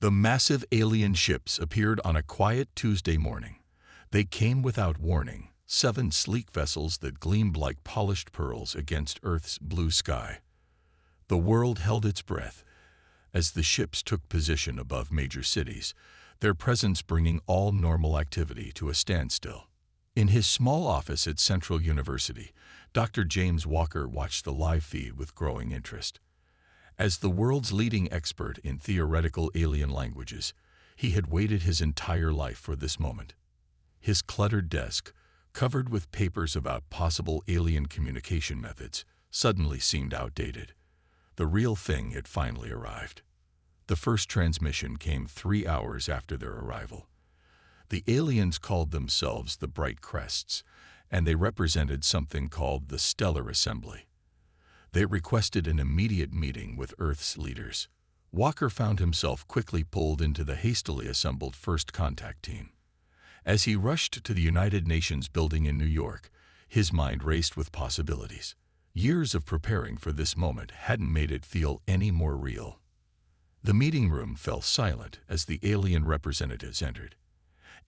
The massive alien ships appeared on a quiet Tuesday morning. They came without warning, 7 sleek vessels that gleamed like polished pearls against Earth's blue sky. The world held its breath as the ships took position above major cities, their presence bringing all normal activity to a standstill. In his small office at Central University, Dr. James Walker watched the live feed with growing interest. As the world's leading expert in theoretical alien languages, he had waited his entire life for this moment. His cluttered desk, covered with papers about possible alien communication methods, suddenly seemed outdated. The real thing had finally arrived. The first transmission came 3 hours after their arrival. The aliens called themselves the Bright Crests, and they represented something called the Stellar Assembly. They requested an immediate meeting with Earth's leaders. Walker found himself quickly pulled into the hastily assembled First Contact team. As he rushed to the United Nations building in New York, his mind raced with possibilities. Years of preparing for this moment hadn't made it feel any more real. The meeting room fell silent as the alien representatives entered.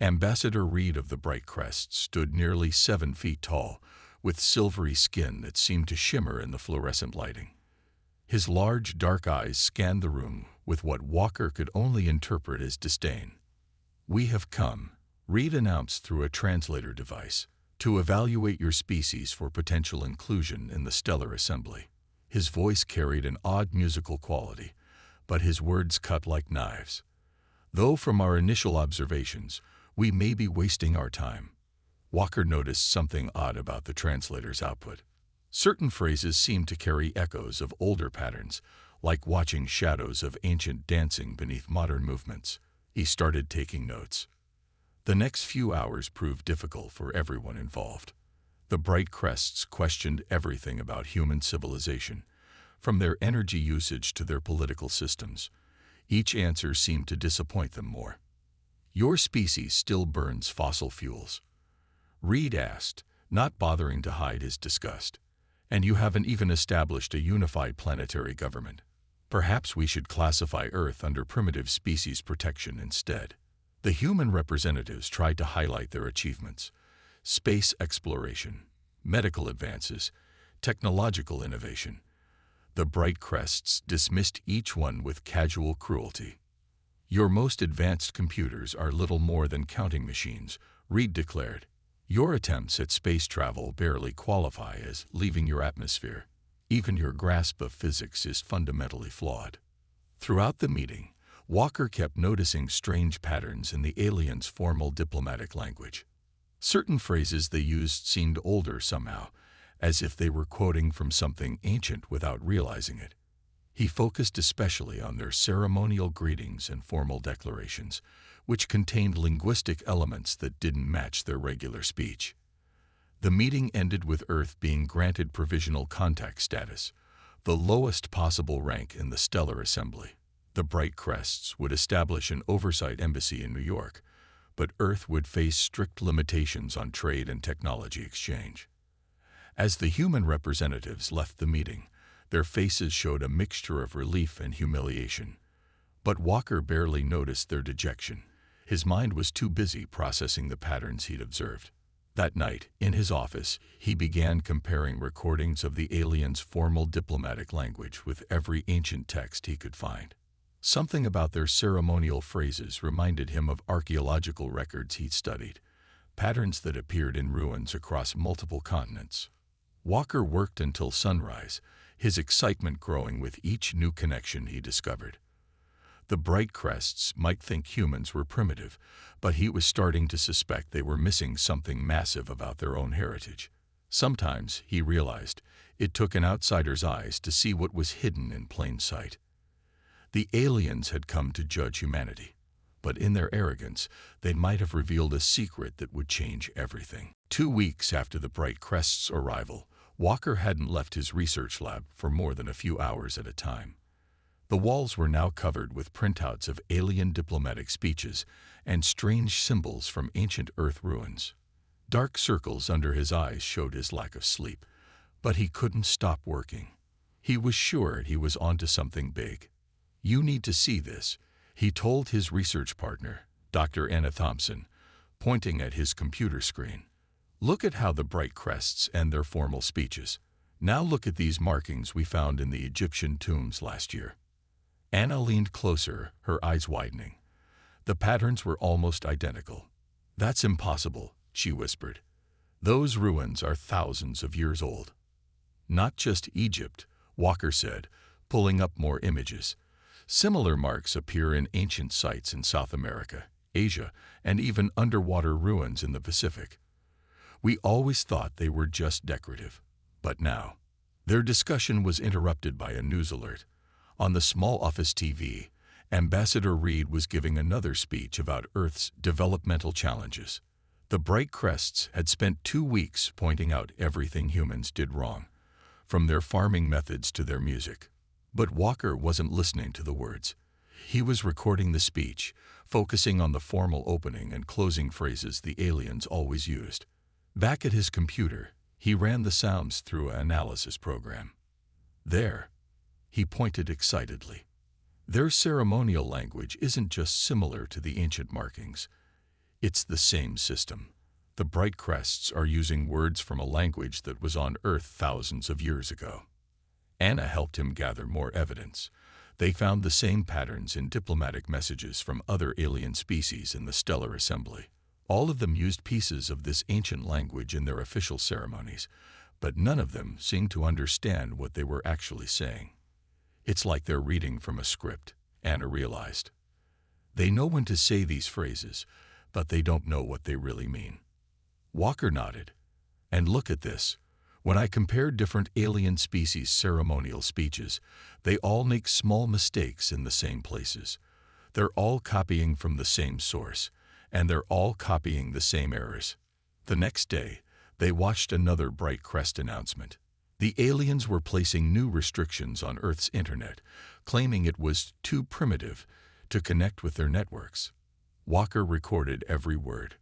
Ambassador Reed of the Bright Crests stood nearly 7 feet tall, with silvery skin that seemed to shimmer in the fluorescent lighting. His large, dark eyes scanned the room with what Walker could only interpret as disdain. "We have come," Reed announced through a translator device, "to evaluate your species for potential inclusion in the Stellar Assembly." His voice carried an odd musical quality, but his words cut like knives. "Though from our initial observations, we may be wasting our time." Walker noticed something odd about the translator's output. Certain phrases seemed to carry echoes of older patterns, like watching shadows of ancient dancing beneath modern movements. He started taking notes. The next few hours proved difficult for everyone involved. The Bright Crests questioned everything about human civilization, from their energy usage to their political systems. Each answer seemed to disappoint them more. "Your species still burns fossil fuels," Reed asked, not bothering to hide his disgust. "And you haven't even established a unified planetary government. Perhaps we should classify Earth under primitive species protection instead." The human representatives tried to highlight their achievements: space exploration, medical advances, technological innovation. The Bright Crests dismissed each one with casual cruelty. "Your most advanced computers are little more than counting machines," Reed declared. "Your attempts at space travel barely qualify as leaving your atmosphere. Even your grasp of physics is fundamentally flawed." Throughout the meeting, Walker kept noticing strange patterns in the aliens' formal diplomatic language. Certain phrases they used seemed older somehow, as if they were quoting from something ancient without realizing it. He focused especially on their ceremonial greetings and formal declarations, which contained linguistic elements that didn't match their regular speech. The meeting ended with Earth being granted provisional contact status, the lowest possible rank in the Stellar Assembly. The Bright Crests would establish an oversight embassy in New York, but Earth would face strict limitations on trade and technology exchange. As the human representatives left the meeting, their faces showed a mixture of relief and humiliation. But Walker barely noticed their dejection. His mind was too busy processing the patterns he'd observed. That night, in his office, he began comparing recordings of the aliens' formal diplomatic language with every ancient text he could find. Something about their ceremonial phrases reminded him of archaeological records he'd studied, patterns that appeared in ruins across multiple continents. Walker worked until sunrise, his excitement growing with each new connection he discovered. The Bright Crests might think humans were primitive, but he was starting to suspect they were missing something massive about their own heritage. Sometimes, he realized, it took an outsider's eyes to see what was hidden in plain sight. The aliens had come to judge humanity, but in their arrogance, they might have revealed a secret that would change everything. 2 weeks after the Bright Crests' arrival, Walker hadn't left his research lab for more than a few hours at a time. The walls were now covered with printouts of alien diplomatic speeches and strange symbols from ancient Earth ruins. Dark circles under his eyes showed his lack of sleep, but he couldn't stop working. He was sure he was onto something big. "You need to see this," he told his research partner, Dr. Anna Thompson, pointing at his computer screen. Look at how the bright crests end their formal speeches. Now look at these markings we found in the Egyptian tombs last year. Anna leaned closer, her eyes widening. The patterns were almost identical. That's impossible, she whispered. Those ruins are thousands of years old. Not just Egypt, Walker said, pulling up more images. Similar marks appear in ancient sites in South America, Asia, and even underwater ruins in the Pacific. We always thought they were just decorative. But now, their discussion was interrupted by a news alert. On the small office TV, Ambassador Reed was giving another speech about Earth's developmental challenges. The bright crests had spent 2 weeks pointing out everything humans did wrong, from their farming methods to their music. But Walker wasn't listening to the words. He was recording the speech, focusing on the formal opening and closing phrases the aliens always used. Back at his computer, he ran the sounds through an analysis program. There, he pointed excitedly. Their ceremonial language isn't just similar to the ancient markings. It's the same system. The bright crests are using words from a language that was on Earth thousands of years ago. Anna helped him gather more evidence. They found the same patterns in diplomatic messages from other alien species in the stellar assembly. All of them used pieces of this ancient language in their official ceremonies, but none of them seemed to understand what they were actually saying. It's like they're reading from a script, Anna realized. They know when to say these phrases, but they don't know what they really mean. Walker nodded. And look at this. When I compared different alien species' ceremonial speeches, they all make small mistakes in the same places. They're all copying from the same source, and they're all copying the same errors. The next day, they watched another bright crest announcement. The aliens were placing new restrictions on Earth's internet, claiming it was too primitive to connect with their networks. Walker recorded every word.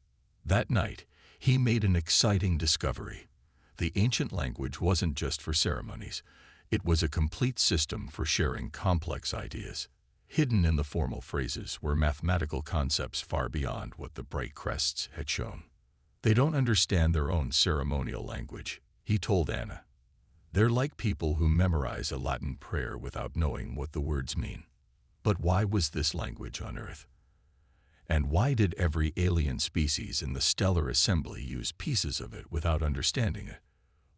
That night, he made an exciting discovery. The ancient language wasn't just for ceremonies. It was a complete system for sharing complex ideas. Hidden in the formal phrases were mathematical concepts far beyond what the bright crests had shown. They don't understand their own ceremonial language, he told Anna. They're like people who memorize a Latin prayer without knowing what the words mean. But why was this language on Earth? And why did every alien species in the stellar assembly use pieces of it without understanding it?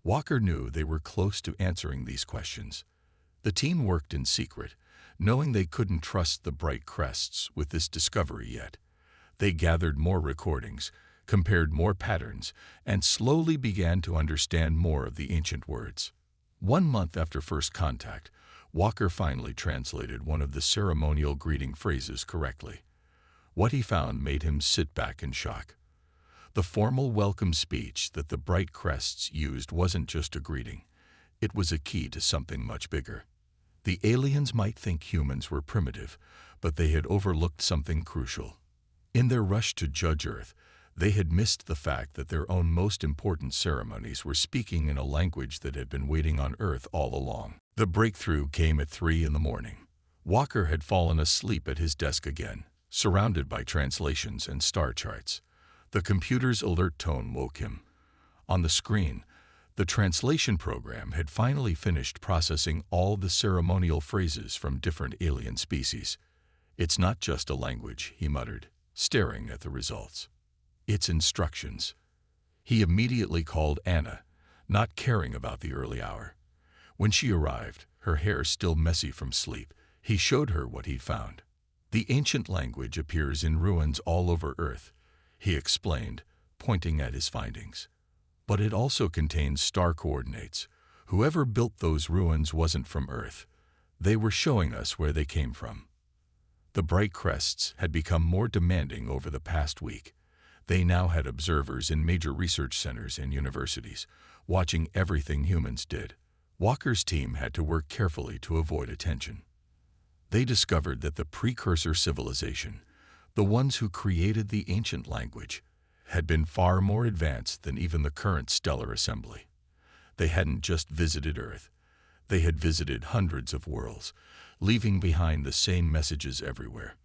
Walker knew they were close to answering these questions. The team worked in secret, knowing they couldn't trust the bright crests with this discovery yet. They gathered more recordings, compared more patterns, and slowly began to understand more of the ancient words. 1 month after first contact, Walker finally translated one of the ceremonial greeting phrases correctly. What he found made him sit back in shock. The formal welcome speech that the bright crests used wasn't just a greeting. It was a key to something much bigger. The aliens might think humans were primitive, but they had overlooked something crucial. In their rush to judge Earth, they had missed the fact that their own most important ceremonies were speaking in a language that had been waiting on Earth all along. The breakthrough came at 3 a.m. Walker had fallen asleep at his desk again, surrounded by translations and star charts. The computer's alert tone woke him. On the screen, the translation program had finally finished processing all the ceremonial phrases from different alien species. It's not just a language, he muttered, staring at the results. It's instructions. He immediately called Anna, not caring about the early hour. When she arrived, her hair still messy from sleep, he showed her what he'd found. The ancient language appears in ruins all over Earth, he explained, pointing at his findings. But it also contains star coordinates. Whoever built those ruins wasn't from Earth. They were showing us where they came from. The bright crests had become more demanding over the past week. They now had observers in major research centers and universities, watching everything humans did. Walker's team had to work carefully to avoid attention. They discovered that the precursor civilization, the ones who created the ancient language, had been far more advanced than even the current stellar assembly. They hadn't just visited Earth. They had visited hundreds of worlds, leaving behind the same messages everywhere.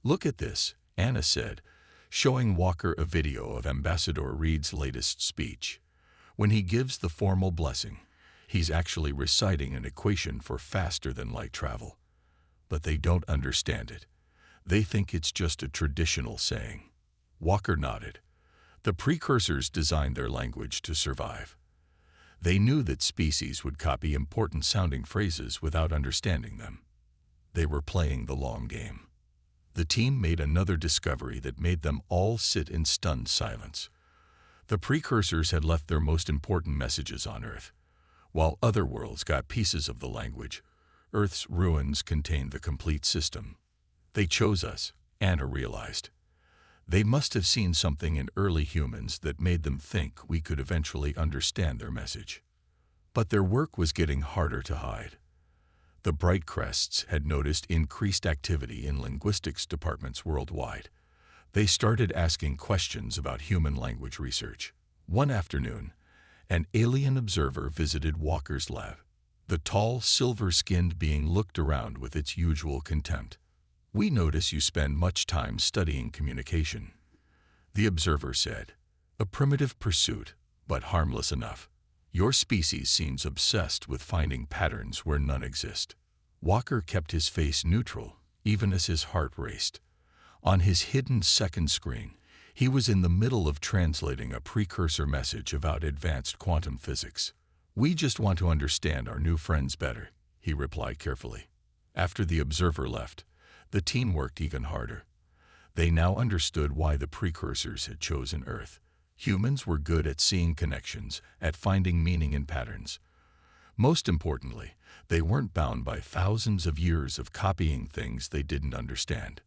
"Look at this," Anna said, showing Walker a video of Ambassador Reed's latest speech. When he gives the formal blessing, he's actually reciting an equation for faster-than-light travel. But they don't understand it. They think it's just a traditional saying. Walker nodded. The precursors designed their language to survive. They knew that species would copy important-sounding phrases without understanding them. They were playing the long game. The team made another discovery that made them all sit in stunned silence. The precursors had left their most important messages on Earth. While other worlds got pieces of the language, Earth's ruins contained the complete system. They chose us, Anna realized. They must have seen something in early humans that made them think we could eventually understand their message. But their work was getting harder to hide. The Bright Crests had noticed increased activity in linguistics departments worldwide. They started asking questions about human language research. One afternoon, an alien observer visited Walker's lab. The tall, silver-skinned being looked around with its usual contempt. "We notice you spend much time studying communication," the observer said. "A primitive pursuit, but harmless enough. Your species seems obsessed with finding patterns where none exist." Walker kept his face neutral, even as his heart raced. On his hidden second screen, he was in the middle of translating a precursor message about advanced quantum physics. "We just want to understand our new friends better," he replied carefully. After the observer left, the team worked even harder. They now understood why the precursors had chosen Earth. Humans were good at seeing connections, at finding meaning in patterns. Most importantly, they weren't bound by thousands of years of copying things they didn't understand.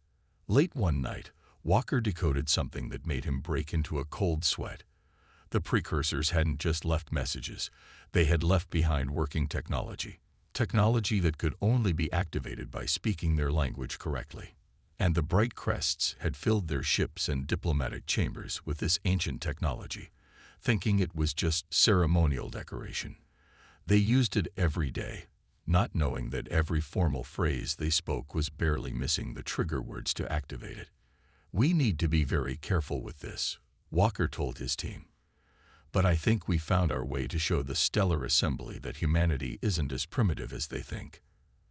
Late one night, Walker decoded something that made him break into a cold sweat. The precursors hadn't just left messages, they had left behind working technology. Technology that could only be activated by speaking their language correctly. And the Bright Crests had filled their ships and diplomatic chambers with this ancient technology, thinking it was just ceremonial decoration. They used it every day, not knowing that every formal phrase they spoke was barely missing the trigger words to activate it. "We need to be very careful with this," Walker told his team. "But I think we found our way to show the stellar assembly that humanity isn't as primitive as they think."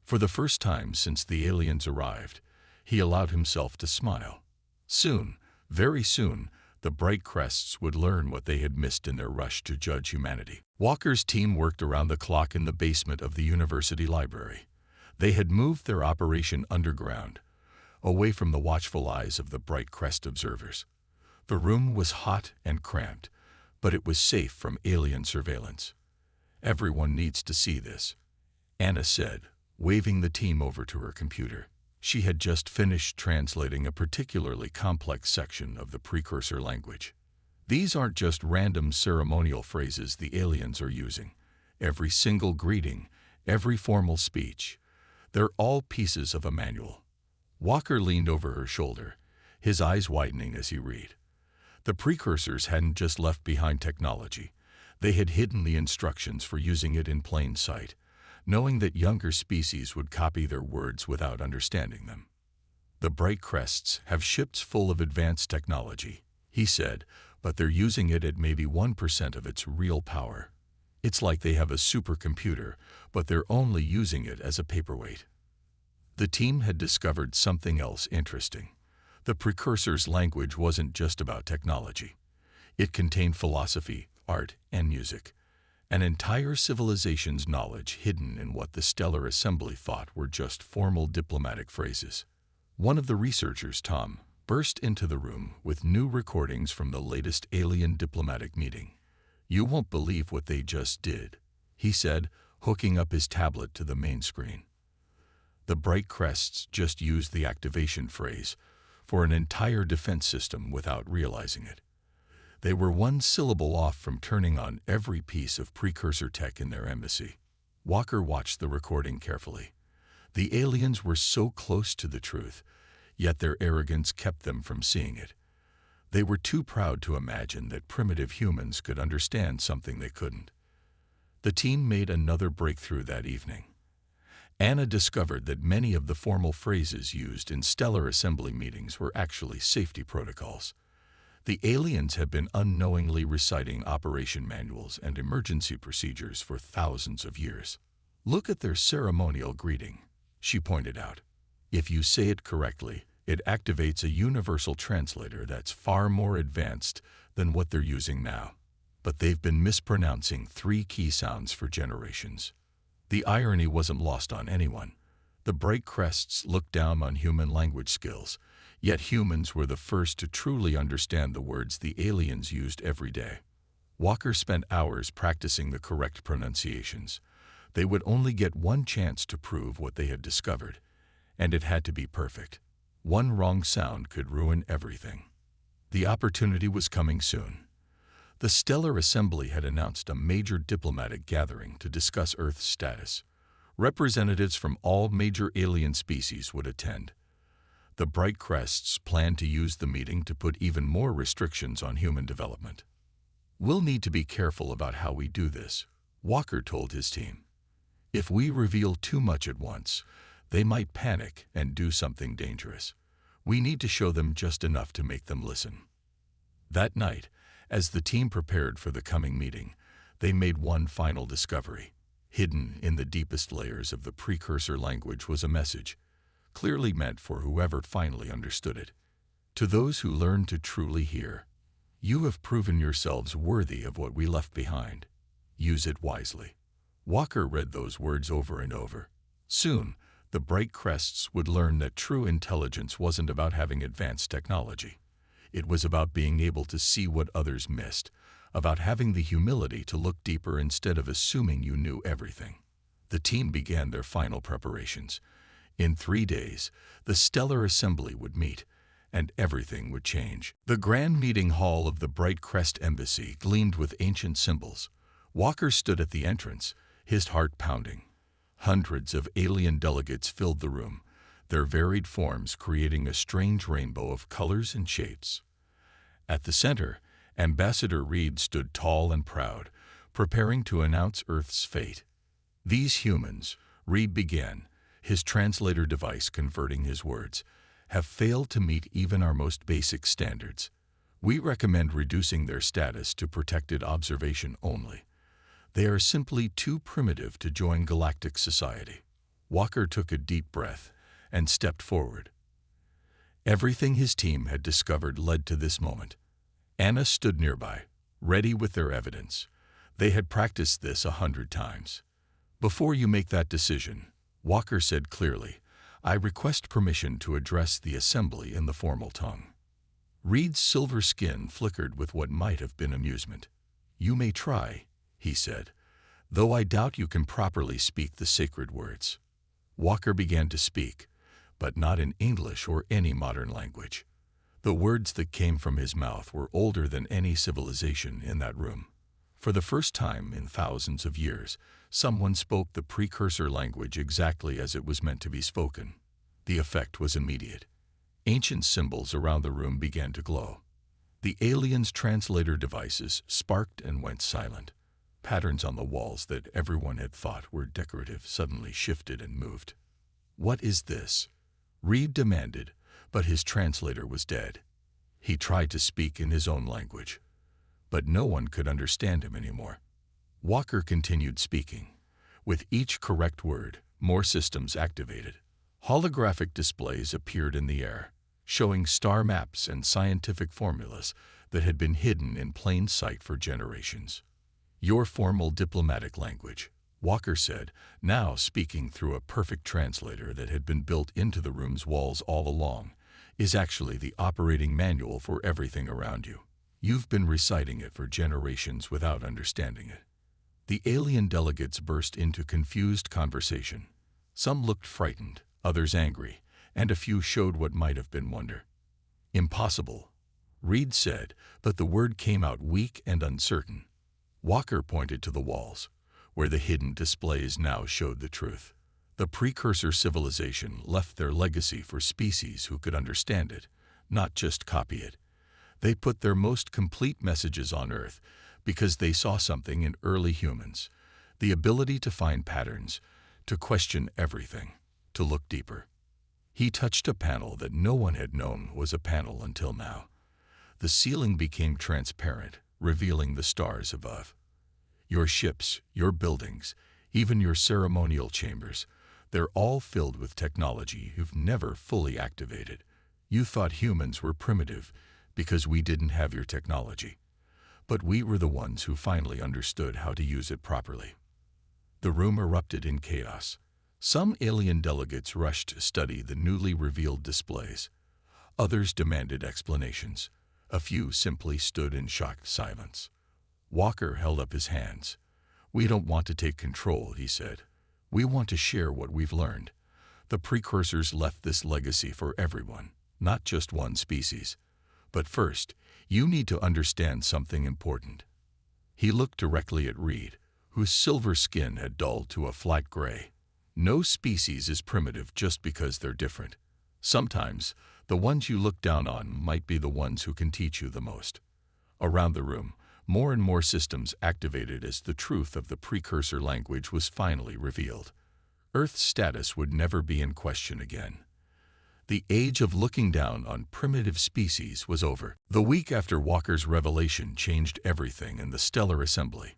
For the first time since the aliens arrived, he allowed himself to smile. Soon, very soon, the Bright Crests would learn what they had missed in their rush to judge humanity. Walker's team worked around the clock in the basement of the university library. They had moved their operation underground, away from the watchful eyes of the Bright Crest observers. The room was hot and cramped, but it was safe from alien surveillance. "Everyone needs to see this," Anna said, waving the team over to her computer. She had just finished translating a particularly complex section of the precursor language. "These aren't just random ceremonial phrases the aliens are using. Every single greeting, every formal speech, they're all pieces of a manual." Walker leaned over her shoulder, his eyes widening as he read. The precursors hadn't just left behind technology. They had hidden the instructions for using it in plain sight, knowing that younger species would copy their words without understanding them. "The Bright Crests have ships full of advanced technology," he said, "but they're using it at maybe 1% of its real power. It's like they have a supercomputer, but they're only using it as a paperweight." The team had discovered something else interesting. The precursors' language wasn't just about technology. It contained philosophy, art, and music. An entire civilization's knowledge hidden in what the Stellar Assembly thought were just formal diplomatic phrases. One of the researchers, Tom, burst into the room with new recordings from the latest alien diplomatic meeting. "You won't believe what they just did," he said, hooking up his tablet to the main screen. The Bright Crests just used the activation phrase for an entire defense system without realizing it. They were one syllable off from turning on every piece of precursor tech in their embassy. Walker watched the recording carefully. The aliens were so close to the truth, yet their arrogance kept them from seeing it. They were too proud to imagine that primitive humans could understand something they couldn't. The team made another breakthrough that evening. Anna discovered that many of the formal phrases used in stellar assembly meetings were actually safety protocols. The aliens had been unknowingly reciting operation manuals and emergency procedures for thousands of years. "Look at their ceremonial greeting," she pointed out. "If you say it correctly, it activates a universal translator that's far more advanced than what they're using now. But they've been mispronouncing 3 key sounds for generations." The irony wasn't lost on anyone. The bright crests looked down on human language skills, yet humans were the first to truly understand the words the aliens used every day. Walker spent hours practicing the correct pronunciations. They would only get one chance to prove what they had discovered, and it had to be perfect. One wrong sound could ruin everything. The opportunity was coming soon. The Stellar Assembly had announced a major diplomatic gathering to discuss Earth's status. Representatives from all major alien species would attend. The Bright Crests planned to use the meeting to put even more restrictions on human development. "We'll need to be careful about how we do this," Walker told his team. "If we reveal too much at once, they might panic and do something dangerous. We need to show them just enough to make them listen." That night, as the team prepared for the coming meeting, they made one final discovery. Hidden in the deepest layers of the precursor language was a message, clearly meant for whoever finally understood it. "To those who learn to truly hear, you have proven yourselves worthy of what we left behind. Use it wisely." Walker read those words over and over. Soon, the Bright Crests would learn that true intelligence wasn't about having advanced technology. It was about being able to see what others missed, about having the humility to look deeper instead of assuming you knew everything. The team began their final preparations. In 3 days, the Stellar Assembly would meet, and everything would change. The grand meeting hall of the Bright Crest Embassy gleamed with ancient symbols. Walker stood at the entrance, his heart pounding. Hundreds of alien delegates filled the room, their varied forms creating a strange rainbow of colors and shapes. At the center, Ambassador Reed stood tall and proud, preparing to announce Earth's fate. "These humans," Reed began, his translator device converting his words, "have failed to meet even our most basic standards. We recommend reducing their status to protected observation only. They are simply too primitive to join galactic society." Walker took a deep breath and stepped forward. Everything his team had discovered led to this moment. Anna stood nearby, ready with their evidence. They had practiced this 100 times. "Before you make that decision," Walker said clearly, "I request permission to address the assembly in the formal tongue." Reed's silver skin flickered with what might have been amusement. "You may try," he said, "though I doubt you can properly speak the sacred words." Walker began to speak, but not in English or any modern language. The words that came from his mouth were older than any civilization in that room. For the first time in thousands of years, someone spoke the precursor language exactly as it was meant to be spoken. The effect was immediate. Ancient symbols around the room began to glow. The aliens' translator devices sparked and went silent. Patterns on the walls that everyone had thought were decorative suddenly shifted and moved. "What is this?" Reed demanded, but his translator was dead. He tried to speak in his own language, but no one could understand him anymore. Walker continued speaking. With each correct word, more systems activated. Holographic displays appeared in the air, showing star maps and scientific formulas that had been hidden in plain sight for generations. "Your formal diplomatic language," Walker said, now speaking through a perfect translator that had been built into the room's walls all along, "is actually the operating manual for everything around you. You've been reciting it for generations without understanding it." The alien delegates burst into confused conversation. Some looked frightened, others angry, and a few showed what might have been wonder. "Impossible," Reed said, but the word came out weak and uncertain. Walker pointed to the walls, where the hidden displays now showed the truth. The precursor civilization left their legacy for species who could understand it, not just copy it. They put their most complete messages on Earth because they saw something in early humans, the ability to find patterns, to question everything, to look deeper. He touched a panel that no one had known was a panel until now. The ceiling became transparent, revealing the stars above. Your ships, your buildings, even your ceremonial chambers, they're all filled with technology you've never fully activated. You thought humans were primitive because we didn't have your technology. But we were the ones who finally understood how to use it properly. The room erupted in chaos. Some alien delegates rushed to study the newly revealed displays. Others demanded explanations. A few simply stood in shocked silence. Walker held up his hands. "We don't want to take control," he said. "We want to share what we've learned. The precursors left this legacy for everyone, not just one species. But first, you need to understand something important." He looked directly at Reed, whose silver skin had dulled to a flat gray. No species is primitive just because they're different. Sometimes, the ones you look down on might be the ones who can teach you the most. Around the room, more and more systems activated as the truth of the precursor language was finally revealed. Earth's status would never be in question again. The age of looking down on primitive species was over. The week after Walker's revelation changed everything in the Stellar Assembly.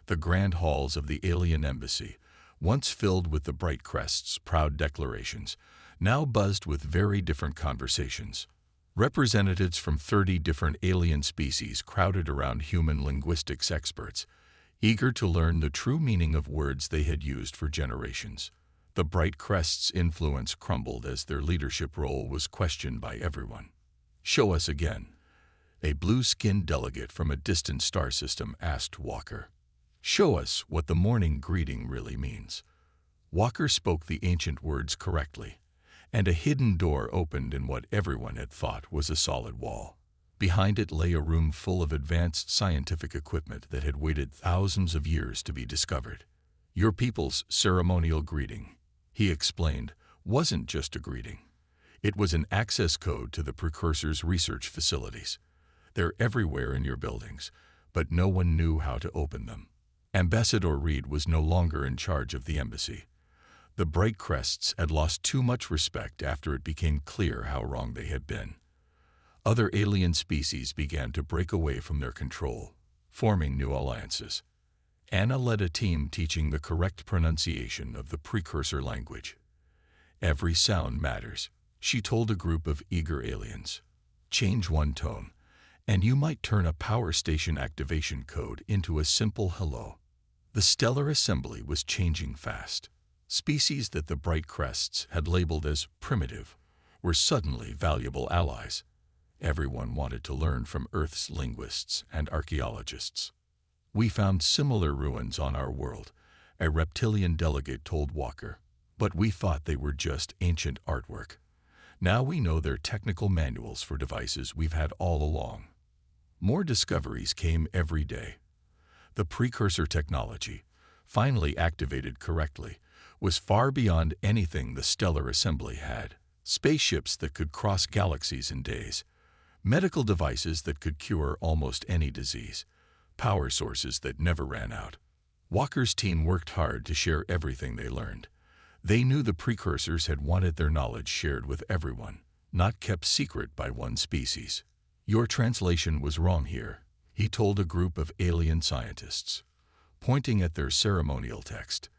The grand halls of the alien embassy, once filled with the bright crest's proud declarations, now buzzed with very different conversations. Representatives from 30 different alien species crowded around human linguistics experts, eager to learn the true meaning of words they had used for generations. The bright crest's influence crumbled as their leadership role was questioned by everyone. "Show us again," a blue-skinned delegate from a distant star system asked Walker. "Show us what the morning greeting really means." Walker spoke the ancient words correctly, and a hidden door opened in what everyone had thought was a solid wall. Behind it lay a room full of advanced scientific equipment that had waited thousands of years to be discovered. "Your people's ceremonial greeting," he explained, "wasn't just a greeting. It was an access code to the precursor's research facilities. They're everywhere in your buildings, but no one knew how to open them." Ambassador Reed was no longer in charge of the embassy. The bright crests had lost too much respect after it became clear how wrong they had been. Other alien species began to break away from their control, forming new alliances. Anna led a team teaching the correct pronunciation of the precursor language. "Every sound matters," she told a group of eager aliens. "Change one tone, and you might turn a power station activation code into a simple hello." The Stellar Assembly was changing fast. Species that the bright crests had labeled as primitive were suddenly valuable allies. Everyone wanted to learn from Earth's linguists and archaeologists. "We found similar ruins on our world," a reptilian delegate told Walker, "but we thought they were just ancient artwork. Now we know they're technical manuals for devices we've had all along." More discoveries came every day. The precursor technology, finally activated correctly, was far beyond anything the Stellar Assembly had. Spaceships that could cross galaxies in days, medical devices that could cure almost any disease, power sources that never ran out. Walker's team worked hard to share everything they learned. They knew the precursors had wanted their knowledge shared with everyone, not kept secret by one species. "Your translation was wrong here," he told a group of alien scientists, pointing at their ceremonial text.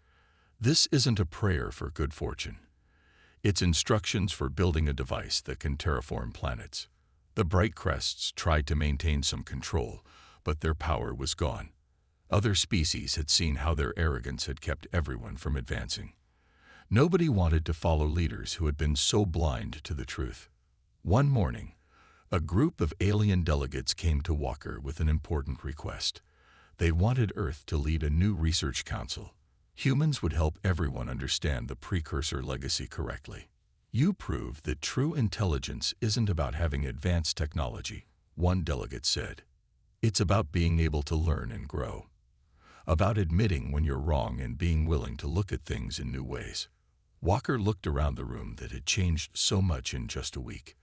"This isn't a prayer for good fortune. It's instructions for building a device that can terraform planets." The bright crests tried to maintain some control, but their power was gone. Other species had seen how their arrogance had kept everyone from advancing. Nobody wanted to follow leaders who had been so blind to the truth. One morning, a group of alien delegates came to Walker with an important request. They wanted Earth to lead a new research council. Humans would help everyone understand the precursor legacy correctly. "You prove that true intelligence isn't about having advanced technology," one delegate said. "It's about being able to learn and grow. About admitting when you're wrong and being willing to look at things in new ways." Walker looked around the room that had changed so much in just a week.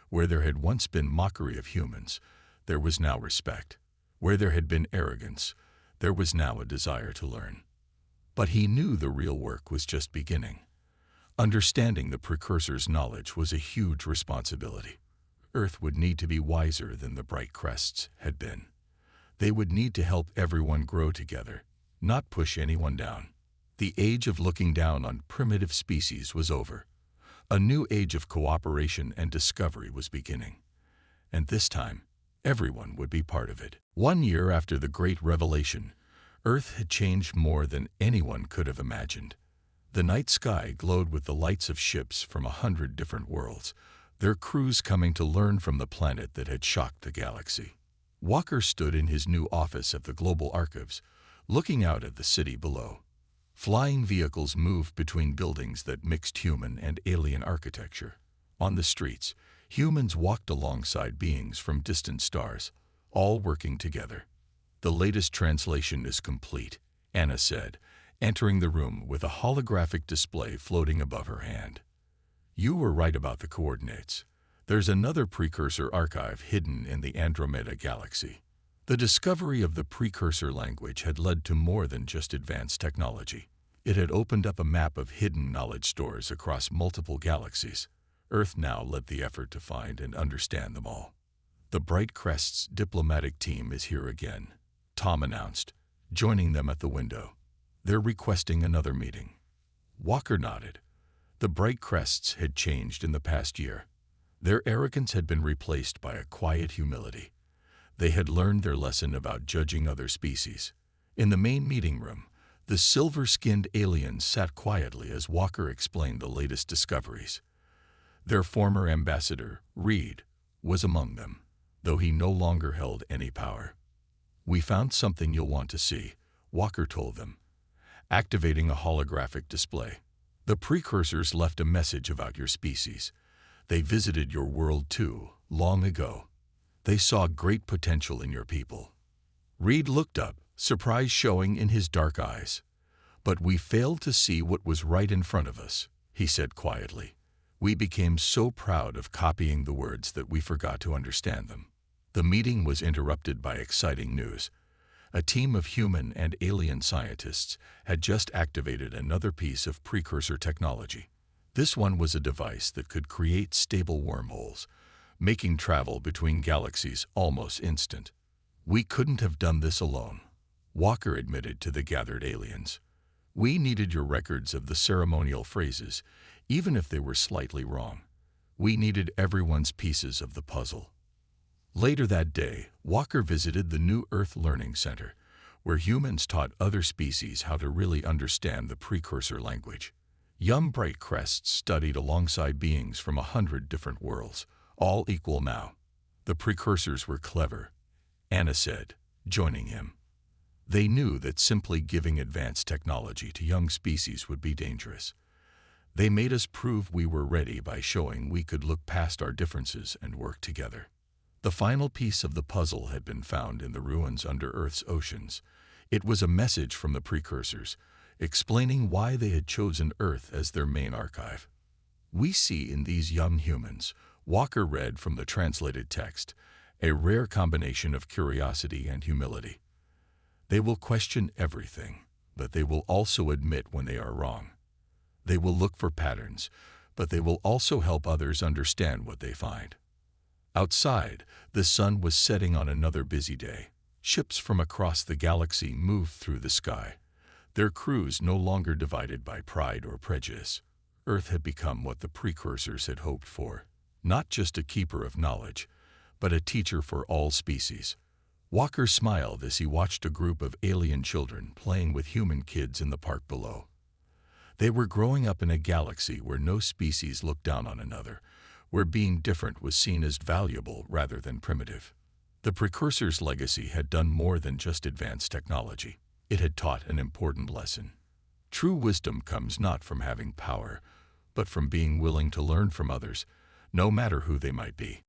Where there had once been mockery of humans, there was now respect. Where there had been arrogance, there was now a desire to learn. But he knew the real work was just beginning. Understanding the precursor's knowledge was a huge responsibility. Earth would need to be wiser than the bright crests had been. They would need to help everyone grow together, not push anyone down. The age of looking down on primitive species was over. A new age of cooperation and discovery was beginning. And this time, everyone would be part of it. 1 year after the Great Revelation, Earth had changed more than anyone could have imagined. The night sky glowed with the lights of ships from 100 different worlds, their crews coming to learn from the planet that had shocked the galaxy. Walker stood in his new office at the Global Archives, looking out at the city below. Flying vehicles moved between buildings that mixed human and alien architecture. On the streets, humans walked alongside beings from distant stars, all working together. "The latest translation is complete," Anna said, entering the room with a holographic display floating above her hand. "You were right about the coordinates. There's another precursor archive hidden in the Andromeda galaxy." The discovery of the precursor language had led to more than just advanced technology. It had opened up a map of hidden knowledge stores across multiple galaxies. Earth now led the effort to find and understand them all. "The Bright Crest's diplomatic team is here again," Tom announced, joining them at the window. "They're requesting another meeting." Walker nodded. The Bright Crests had changed in the past year. Their arrogance had been replaced by a quiet humility. They had learned their lesson about judging other species. In the main meeting room, the silver-skinned aliens sat quietly as Walker explained the latest discoveries. Their former ambassador, Reed, was among them, though he no longer held any power. "We found something you'll want to see," Walker told them, activating a holographic display. "The precursors left a message about your species. They visited your world too, long ago. They saw great potential in your people." Reed looked up, surprise showing in his dark eyes. "But we failed to see what was right in front of us," he said quietly. "We became so proud of copying the words that we forgot to understand them." The meeting was interrupted by exciting news. A team of human and alien scientists had just activated another piece of precursor technology. This one was a device that could create stable wormholes, making travel between galaxies almost instant. "We couldn't have done this alone," Walker admitted to the gathered aliens. "We needed your records of the ceremonial phrases, even if they were slightly wrong. We needed everyone's pieces of the puzzle." Later that day, Walker visited the New Earth Learning Center, where humans taught other species how to really understand the precursor language. Young Bright Crests studied alongside beings from 100 different worlds, all equal now. "The precursors were clever," Anna said, joining him. "They knew that simply giving advanced technology to young species would be dangerous. They made us prove we were ready by showing we could look past our differences and work together." The final piece of the puzzle had been found in the ruins under Earth's oceans. It was a message from the precursors, explaining why they had chosen Earth as their main archive. "We see in these young humans," Walker read from the translated text, "a rare combination of curiosity and humility. They will question everything, but they will also admit when they are wrong. They will look for patterns, but they will also help others understand what they find." Outside, the sun was setting on another busy day. Ships from across the galaxy moved through the sky, their crews no longer divided by pride or prejudice. Earth had become what the precursors had hoped for, not just a keeper of knowledge, but a teacher for all species. Walker smiled as he watched a group of alien children playing with human kids in the park below. They were growing up in a galaxy where no species looked down on another, where being different was seen as valuable rather than primitive. The precursor's legacy had done more than just advanced technology. It had taught an important lesson. True wisdom comes not from having power, but from being willing to learn from others, no matter who they might be.